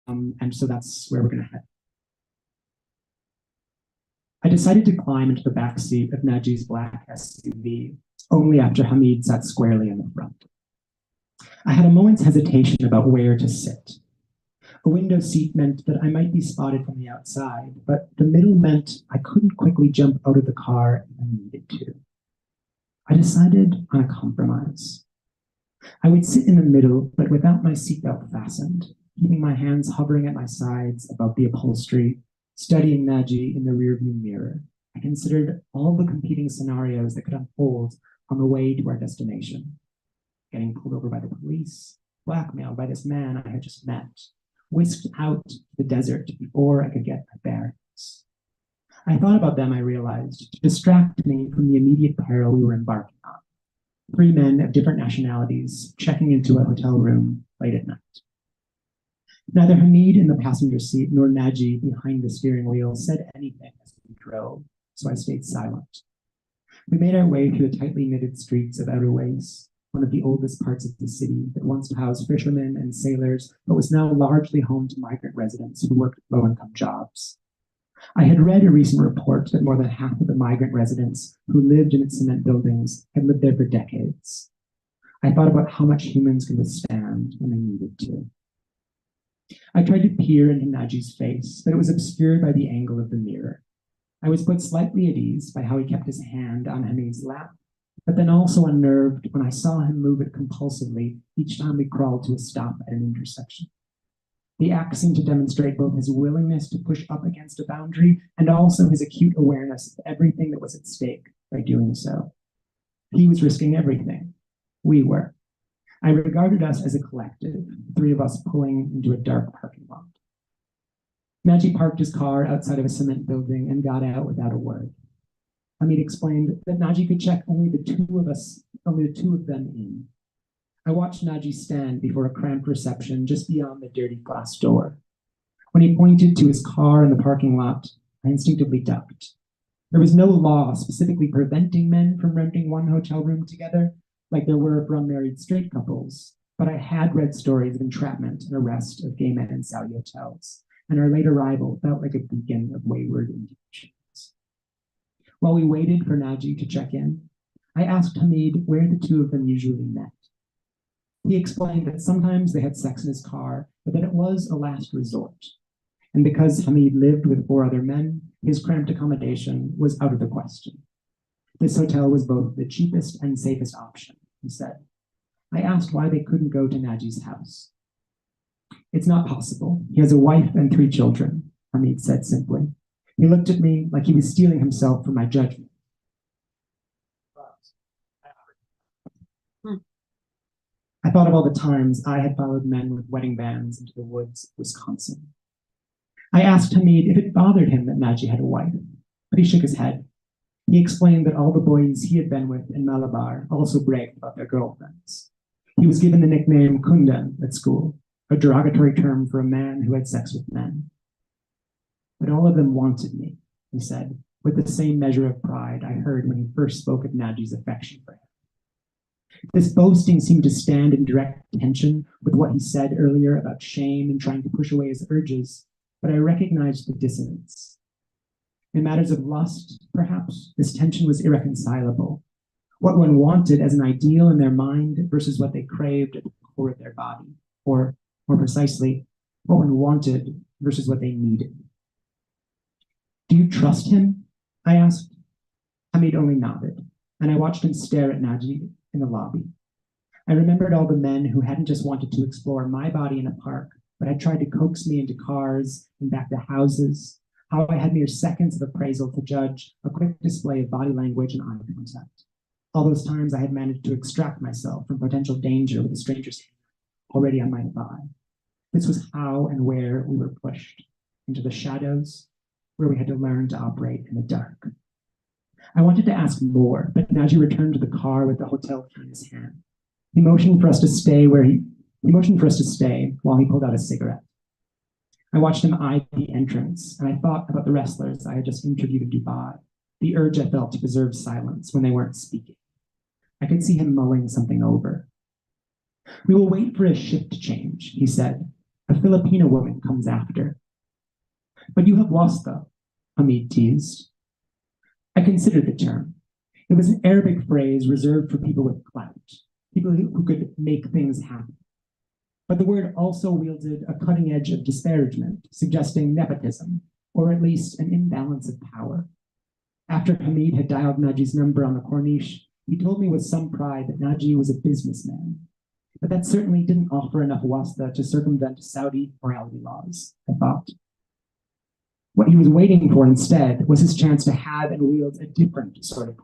And so that's where we're going to head. I decided to climb into the back seat of Najee's black SUV only after Hamid sat squarely in the front. I had a moment's hesitation about where to sit. A window seat meant that I might be spotted from the outside, but the middle meant I couldn't quickly jump out of the car if I needed to. I decided on a compromise. I would sit in the middle, but without my seatbelt fastened, keeping my hands hovering at my sides above the upholstery, studying Najee in the rearview mirror. I considered all the competing scenarios that could unfold on the way to our destination. Getting pulled over by the police, blackmailed by this man I had just met, whisked out to the desert before I could get my bearings. I thought about them, I realized, to distract me from the immediate peril we were embarking on. 3 men of different nationalities checking into a hotel room late at night. Neither Hamid in the passenger seat nor Najee behind the steering wheel said anything as we drove, so I stayed silent. We made our way through the tightly knitted streets of Outer Waste, one of the oldest parts of the city that once housed fishermen and sailors, but was now largely home to migrant residents who worked low-income jobs. I had read a recent report that more than half of the migrant residents who lived in its cement buildings had lived there for decades. I thought about how much humans could withstand when they needed to. I tried to peer into Najee's face, but it was obscured by the angle of the mirror. I was put slightly at ease by how he kept his hand on Hamid's lap, but then also unnerved when I saw him move it compulsively each time we crawled to a stop at an intersection. The act seemed to demonstrate both his willingness to push up against a boundary and also his acute awareness of everything that was at stake by doing so. He was risking everything. We were. I regarded us as a collective, 3 of us pulling into a dark parking lot. Najee parked his car outside of a cement building and got out without a word. Hamid explained that Najee could check only the 2 of them in. I watched Najee stand before a cramped reception just beyond the dirty glass door. When he pointed to his car in the parking lot, I instinctively ducked. There was no law specifically preventing men from renting one hotel room together, like there were for unmarried straight couples, but I had read stories of entrapment and arrest of gay men in Saudi hotels, and our late arrival felt like a beacon of wayward intentions. While we waited for Najee to check in, I asked Hamid where the 2 of them usually met. He explained that sometimes they had sex in his car, but that it was a last resort. And because Hamid lived with 4 other men, his cramped accommodation was out of the question. This hotel was both the cheapest and safest option, he said. I asked why they couldn't go to Najee's house. It's not possible. He has a wife and 3 children, Hamid said simply. He looked at me like he was steeling himself from my judgment. I thought of all the times I had followed men with wedding bands into the woods of Wisconsin. I asked Hamid if it bothered him that Najee had a wife, but he shook his head. He explained that all the boys he had been with in Malabar also bragged about their girlfriends. He was given the nickname Kundan at school, a derogatory term for a man who had sex with men. But all of them wanted me, he said, with the same measure of pride I heard when he first spoke of Najee's affection for him. This boasting seemed to stand in direct tension with what he said earlier about shame and trying to push away his urges, but I recognized the dissonance. In matters of lust, perhaps, this tension was irreconcilable. What one wanted as an ideal in their mind versus what they craved at the core of their body, or more precisely, what one wanted versus what they needed. Do you trust him? I asked. Hamid only nodded, and I watched him stare at Najee in the lobby. I remembered all the men who hadn't just wanted to explore my body in a park, but had tried to coax me into cars and back to houses, how I had mere seconds of appraisal to judge a quick display of body language and eye contact. All those times I had managed to extract myself from potential danger with a stranger's hand already on my thigh. This was how and where we were pushed, into the shadows, where we had to learn to operate in the dark. I wanted to ask more, but Najee returned to the car with the hotel key in his hand. He motioned for us to stay while he pulled out a cigarette. I watched him eye the entrance, and I thought about the wrestlers I had just interviewed in Dubai, the urge I felt to preserve silence when they weren't speaking. I could see him mulling something over. We will wait for a shift change, he said. A Filipino woman comes after. But you have wasta, Hamid teased. I considered the term. It was an Arabic phrase reserved for people with clout, people who could make things happen. But the word also wielded a cutting edge of disparagement, suggesting nepotism, or at least an imbalance of power. After Hamid had dialed Najee's number on the Corniche, he told me with some pride that Najee was a businessman. But that certainly didn't offer enough wasta to circumvent Saudi morality laws, I thought. What he was waiting for instead was his chance to have and wield a different sort of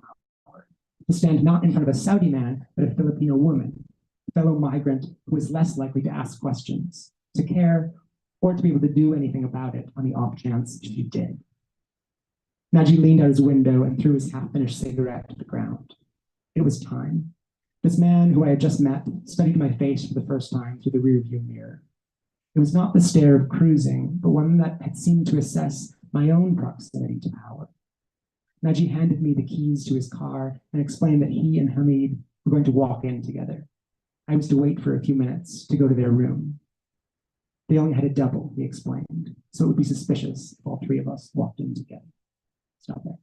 power, to stand not in front of a Saudi man, but a Filipino woman, a fellow migrant who was less likely to ask questions, to care, or to be able to do anything about it on the off chance she did. Najee leaned out his window and threw his half-finished cigarette to the ground. It was time. This man who I had just met studied my face for the first time through the rearview mirror. It was not the stare of cruising, but one that had seemed to assess my own proximity to power. Najee handed me the keys to his car and explained that he and Hamid were going to walk in together. I was to wait for a few minutes to go to their room. They only had a double, he explained, so it would be suspicious if all three of us walked in together. Stop there.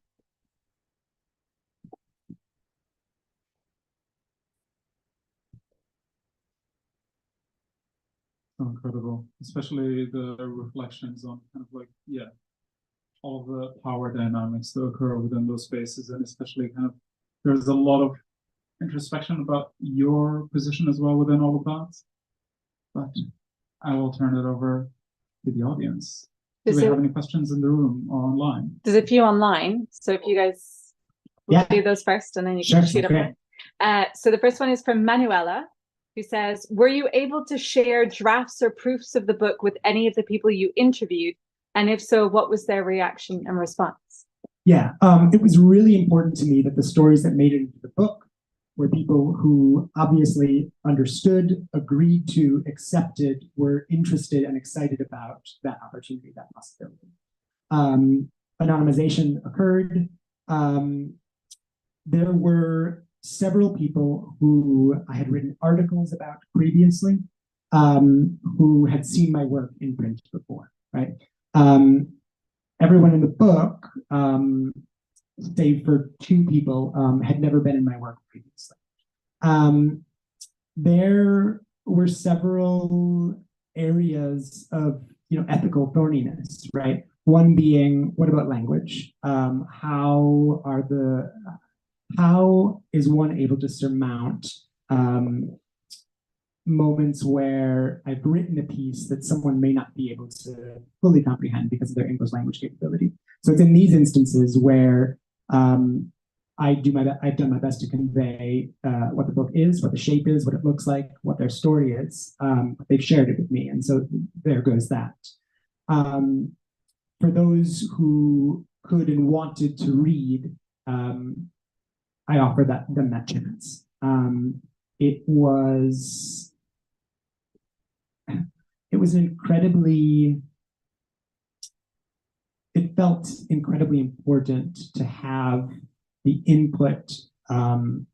So incredible, especially the reflections on kind of like, yeah, all the power dynamics that occur within those spaces, and especially kind of there's a lot of introspection about your position as well within all of that. But I will turn it over to the audience. Do we have any questions in the room or online? There's a few online, so if you guys will do those first, and then you can shoot up. So the first one is from Manuela, who says, were you able to share drafts or proofs of the book with any of the people you interviewed? And if so, what was their reaction and response? Yeah, it was really important to me that the stories that made it into the book were people who obviously understood, agreed to, accepted, were interested and excited about that opportunity, that possibility. Anonymization occurred. There were several people who I had written articles about previously, who had seen my work in print before, right? Everyone in the book, save for two people, had never been in my work previously. There were several areas of ethical thorniness, right? One being, what about language? How is one able to surmount moments where I've written a piece that someone may not be able to fully comprehend because of their English language capability? So it's in these instances where I've done my best to convey what the book is, what the shape is, what it looks like, what their story is. They've shared it with me, and so there goes that. For those who could and wanted to read, I offered them that chance. It was it felt incredibly important to have the input and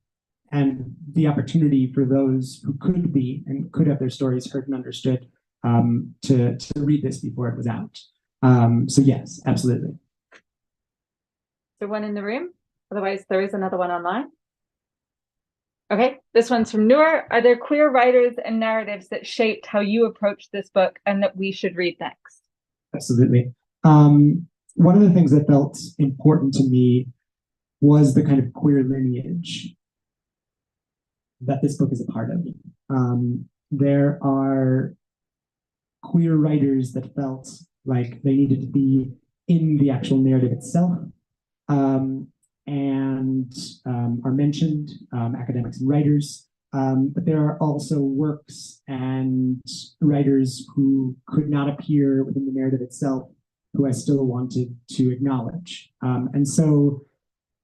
the opportunity for those who could be and could have their stories heard and understood to read this before it was out. So yes, absolutely. Is there one in the room? Otherwise, there is another one online. Okay, this one's from Noor. Are there queer writers and narratives that shaped how you approach this book and that we should read next? Absolutely. One of the things that felt important to me was the kind of queer lineage that this book is a part of. There are queer writers that felt like they needed to be in the actual narrative itself, and are mentioned, academics and writers, but there are also works and writers who could not appear within the narrative itself, who I still wanted to acknowledge. And so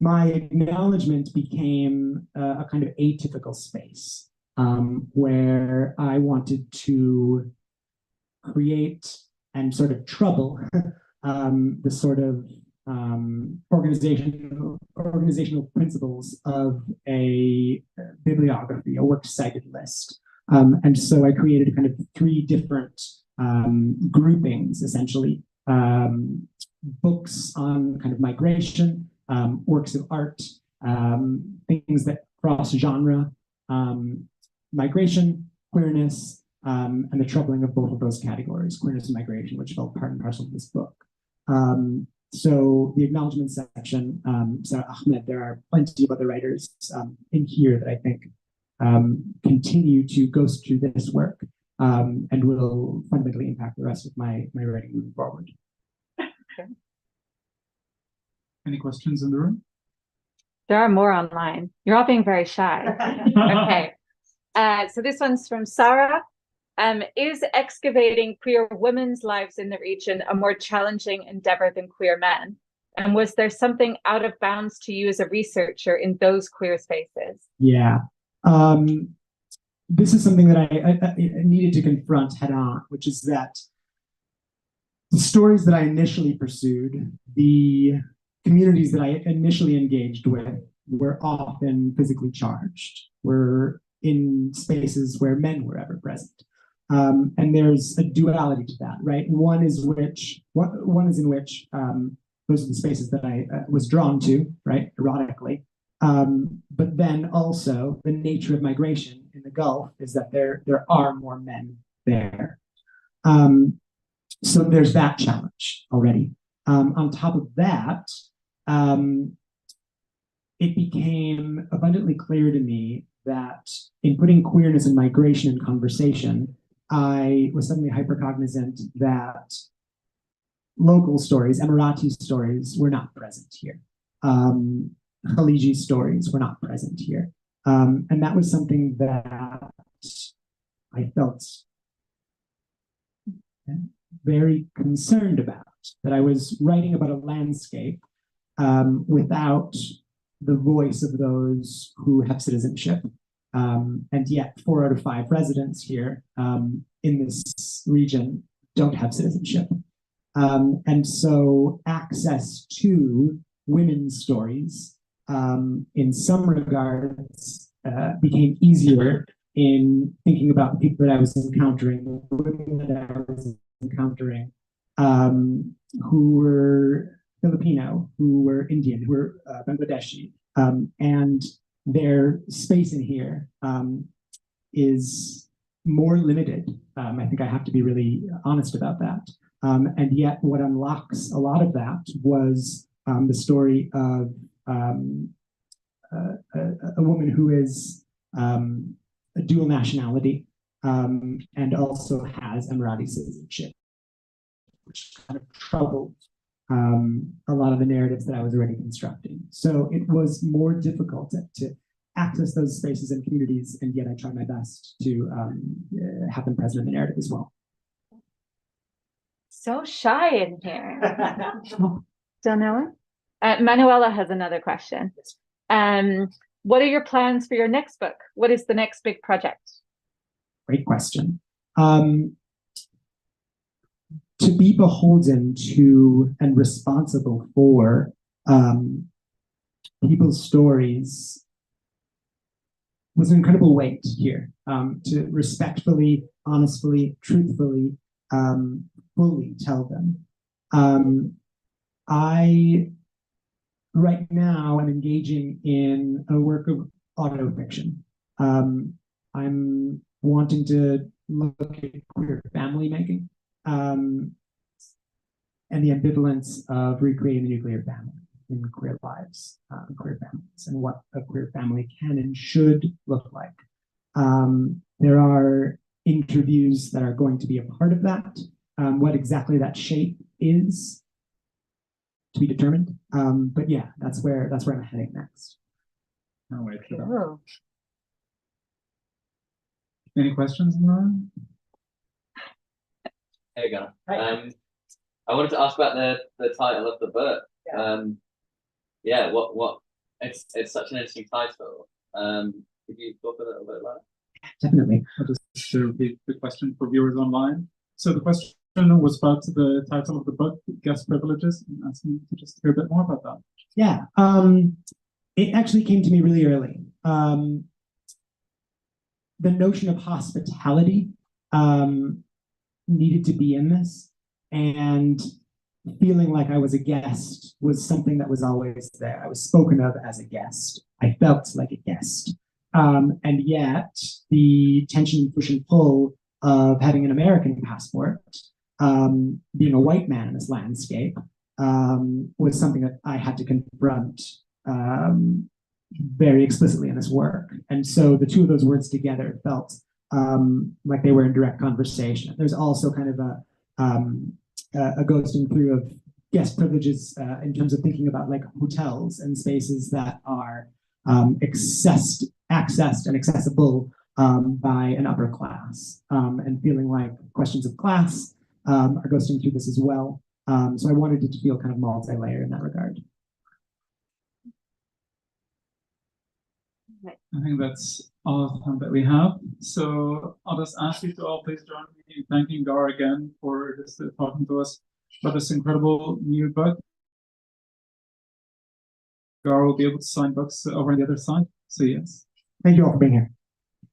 my acknowledgement became a kind of atypical space, where I wanted to create and sort of trouble the sort of organizational principles of a bibliography, a works cited list. And so I created kind of 3 different groupings, essentially. Books on kind of migration, works of art, things that cross genre, migration, queerness, and the troubling of both of those categories, queerness and migration, which felt part and parcel of this book. So the acknowledgement section, Sarah Ahmed, there are plenty of other writers in here that I think continue to go through this work and will fundamentally impact the rest of my writing moving forward. Okay. Any questions in the room? There are more online. You're all being very shy. Okay. So this one's from Sarah. Is excavating queer women's lives in the region a more challenging endeavor than queer men? And was there something out of bounds to you as a researcher in those queer spaces? Yeah. This is something that I needed to confront head on, which is that the stories that I initially pursued, the communities that I initially engaged with, were often physically charged, were in spaces where men were ever present. And there's a duality to that, right? One is in which those are the spaces that I was drawn to, right, erotically. But then also the nature of migration in the Gulf is that there are more men there. So there's that challenge already. On top of that, it became abundantly clear to me that in putting queerness and migration in conversation, I was suddenly hypercognizant that local stories, Emirati stories, were not present here. Khaliji stories were not present here. And that was something that I felt very concerned about, that I was writing about a landscape without the voice of those who have citizenship. And yet 4 out of 5 residents here in this region don't have citizenship. And so access to women's stories in some regards became easier in thinking about the people that I was encountering, the women that I was encountering, who were Filipino, who were Indian, who were Bangladeshi, and their space in here is more limited. I think I have to be really honest about that. And yet what unlocks a lot of that was the story of a woman who is a dual nationality and also has Emirati citizenship, which kind of troubled a lot of the narratives that I was already constructing. So it was more difficult to access those spaces and communities, and yet I tried my best to have them present in the narrative as well. So shy in here. Don't know it? Manuela has another question. What are your plans for your next book? What is the next big project? Great question. to be beholden to and responsible for people's stories was an incredible weight here, to respectfully, honestly, truthfully, fully tell them. I, right now, I'm engaging in a work of autofiction. I'm wanting to look at queer family making, and the ambivalence of recreating the nuclear family in queer lives, queer families, and what a queer family can and should look like. There are interviews that are going to be a part of that. What exactly that shape is to be determined. But yeah, that's where I'm heading next. Can't wait for that. Any questions in the room? Hey, Gaar. I wanted to ask about the title of the book. Yeah, what it's such an interesting title. Could you talk a little bit about it? Definitely. I'll just repeat the question for viewers online. So the question was about the title of the book, Guest Privileges, and asking you to just hear a bit more about that. Yeah, it actually came to me really early. The notion of hospitality needed to be in this, and feeling like I was a guest was something that was always there. I was spoken of as a guest. I felt like a guest. And yet the tension, push and pull of having an American passport, being a white man in this landscape, was something that I had to confront very explicitly in this work. And so the two of those words together felt like they were in direct conversation. There's also kind of a ghosting through of guest privileges in terms of thinking about like hotels and spaces that are accessed and accessible by an upper class, and feeling like questions of class are ghosting through this as well. So I wanted it to feel kind of multi-layered in that regard. I think that's all the time that we have. So I'll just ask you to all please join me in thanking Gaar again for just talking to us about this incredible new book. Gaar will be able to sign books over on the other side. So yes. Thank you all for being here.